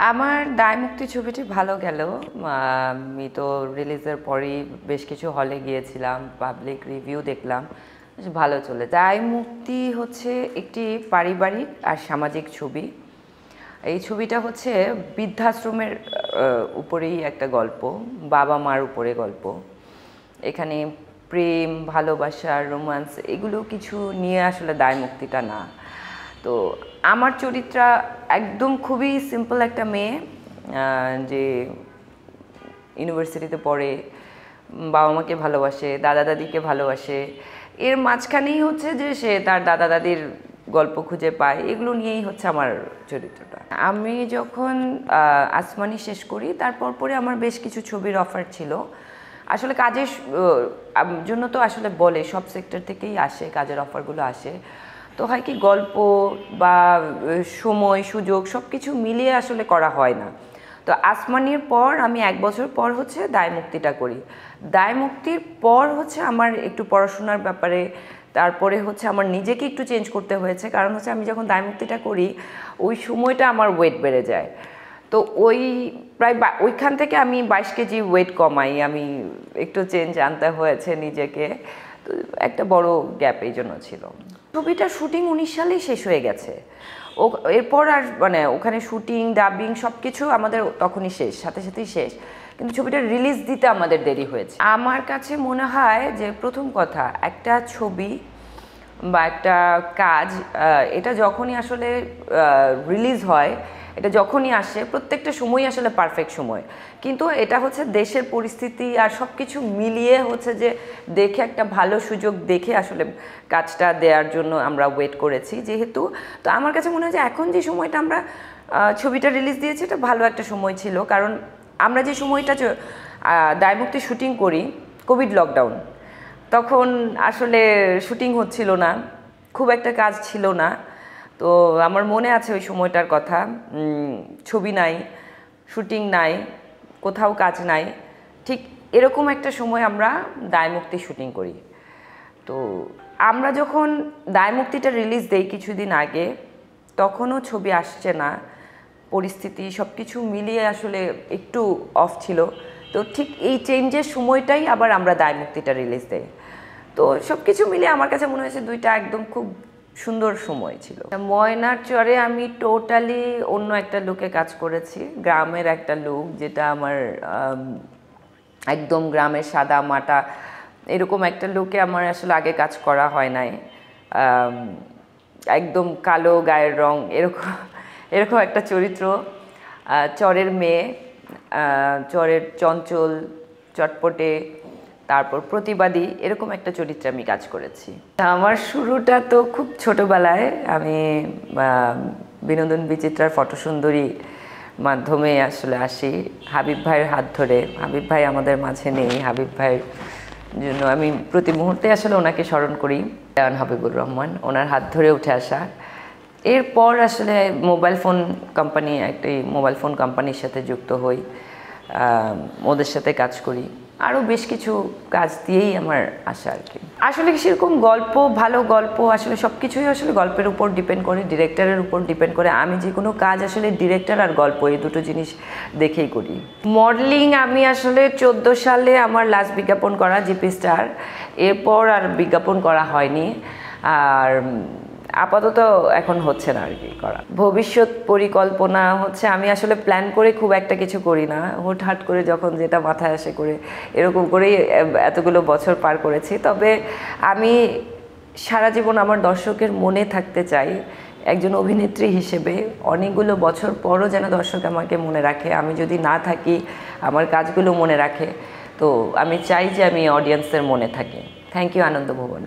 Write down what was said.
আমার দায়মুক্তি ছবিটি ভালো গেল। আমি তো রিলিজের পরেই বেশ কিছু হলে গিয়েছিলাম, পাবলিক রিভিউ দেখলাম, বেশ ভালো চলে। দায়মুক্তি হচ্ছে একটি পারিবারিক আর সামাজিক ছবি। এই ছবিটা হচ্ছে বৃদ্ধাশ্রমের উপরেই একটা গল্প, বাবা মার উপরে গল্প। এখানে প্রেম, ভালোবাসা, রোম্যান্স এগুলো কিছু নিয়ে আসলে দায়মুক্তিটা না। তো আমার চরিত্রা একদম খুবই সিম্পল একটা মেয়ে, যে ইউনিভার্সিটিতে পড়ে, বাবা মাকে ভালোবাসে, দাদা দাদিকে ভালোবাসে। এর মাঝখানেই হচ্ছে যে সে তার দাদা দাদির গল্প খুঁজে পায়, এগুলো নিয়েই হচ্ছে আমার চরিত্রটা। আমি যখন আসমানি শেষ করি তারপর পরে আমার বেশ কিছু ছবির অফার ছিল। আসলে কাজের জন্য তো আসলে বলে সব সেক্টর থেকেই আসে, কাজের অফারগুলো আসে। তো হয় কি, গল্প বা সময় সুযোগ সব কিছু মিলিয়ে আসলে করা হয় না। তো আসমানির পর আমি 1 বছর পর হচ্ছে দায়মুক্তিটা করি। দায়মুক্তির পর হচ্ছে আমার একটু পড়াশোনার ব্যাপারে, তারপরে হচ্ছে আমার নিজেকে একটু চেঞ্জ করতে হয়েছে। কারণ হচ্ছে আমি যখন দায়মুক্তিটা করি ওই সময়টা আমার ওয়েট বেড়ে যায়। তো ওই প্রায় ওইখান থেকে আমি 22 কেজি ওয়েট কমাই। আমি একটু চেঞ্জ আনতে হয়েছে নিজেকে। তো একটা বড় গ্যাপ এই জন্য ছিল। ছবিটার শুটিং 19 সালেই শেষ হয়ে গেছে। এরপর আর মানে ওখানে শুটিং, ডাবিং সব কিছু আমাদের তখনই শেষ, সাথে সাথেই শেষ। কিন্তু ছবিটা রিলিজ দিতে আমাদের দেরি হয়েছে। আমার কাছে মনে হয় যে প্রথম কথা, একটা ছবি বা একটা কাজ, এটা যখনই আসলে রিলিজ হয়, এটা যখনই আসে, প্রত্যেকটা সময়ই আসলে পারফেক্ট সময়। কিন্তু এটা হচ্ছে দেশের পরিস্থিতি আর সব কিছু মিলিয়ে হচ্ছে যে দেখে একটা ভালো সুযোগ দেখে আসলে কাজটা দেওয়ার জন্য আমরা ওয়েট করেছি যেহেতু। তো আমার কাছে মনে হয় যে এখন যে সময়টা আমরা ছবিটা রিলিজ দিয়েছি এটা ভালো একটা সময় ছিল। কারণ আমরা যে সময়টা দায়মুক্তি শুটিং করি, কোভিড লকডাউন, তখন আসলে শুটিং হচ্ছিল না, খুব একটা কাজ ছিল না। তো আমার মনে আছে ওই সময়টার কথা। ছবি নাই, শুটিং নাই, কোথাও কাজ নাই, ঠিক এরকম একটা সময় আমরা দায়মুক্তি শুটিং করি। তো আমরা যখন দায়মুক্তিটা রিলিজ দেই কিছুদিন আগে, তখনও ছবি আসছে না, পরিস্থিতি সব কিছু মিলিয়ে আসলে একটু অফ ছিল। তো ঠিক এই চেঞ্জের সময়টাই আবার আমরা দায়মুক্তিটা রিলিজ দেই। তো সব কিছু মিলিয়ে আমার কাছে মনে হয়েছে দুইটা একদম খুব সুন্দর সময় ছিল। ময়নার চরে আমি টোটালি অন্য একটা লুকে কাজ করেছি, গ্রামের একটা লুক, যেটা আমার একদম গ্রামের সাদা মাটা এরকম একটা লুকে আমার আসলে আগে কাজ করা হয় নাই। একদম কালো গায়ের রং, এরকম এরকম একটা চরিত্র, চরের মেয়ে, চরের চঞ্চল, চটপটে, তারপর প্রতিবাদী, এরকম একটা চরিত্রে আমি কাজ করেছি। আমার শুরুটা তো খুব ছোটোবেলায়। আমি বিনোদন বিচিত্রার ফটোসুন্দরী মাধ্যমে আসলে আসি, হাবিব ভাইয়ের হাত ধরে। হাবিব ভাই আমাদের মাঝে নেই, হাবিব ভাইয়ের জন্য আমি প্রতি মুহূর্তে আসলে ওনাকে স্মরণ করি। হাবিবুর রহমান, ওনার হাত ধরে উঠে আসা। এরপর আসলে মোবাইল ফোন কোম্পানি, একটি মোবাইল ফোন কোম্পানির সাথে যুক্ত হই, ওদের সাথে কাজ করি, আরও বেশ কিছু কাজ দিয়েই আমার আসা আর কি। আসলে সেরকম গল্প, ভালো গল্প আসলে সব কিছুই আসলে গল্পের উপর ডিপেন্ড করে, ডিরেক্টরের উপর ডিপেন্ড করে। আমি যে কোনো কাজ আসলে ডিরেক্টর আর গল্প এই দুটো জিনিস দেখেই করি। মডেলিং আমি আসলে 14 সালে আমার লাস্ট বিজ্ঞাপন করা জিপি স্টার, এরপর আর বিজ্ঞাপন করা হয়নি। আর আপাতত এখন হচ্ছে না আর কি করা। ভবিষ্যৎ পরিকল্পনা হচ্ছে, আমি আসলে প্ল্যান করে খুব একটা কিছু করি না, হুটহাট করে যখন যেটা মাথায় আসে করে, এরকম করেই এতগুলো বছর পার করেছি। তবে আমি সারা জীবন আমার দর্শকের মনে থাকতে চাই একজন অভিনেত্রী হিসেবে। অনেকগুলো বছর পরও যেন দর্শক আমাকে মনে রাখে, আমি যদি না থাকি আমার কাজগুলো মনে রাখে। তো আমি চাই যে আমি অডিয়েন্সের মনে থাকি। Thank you Ananda Bhuban.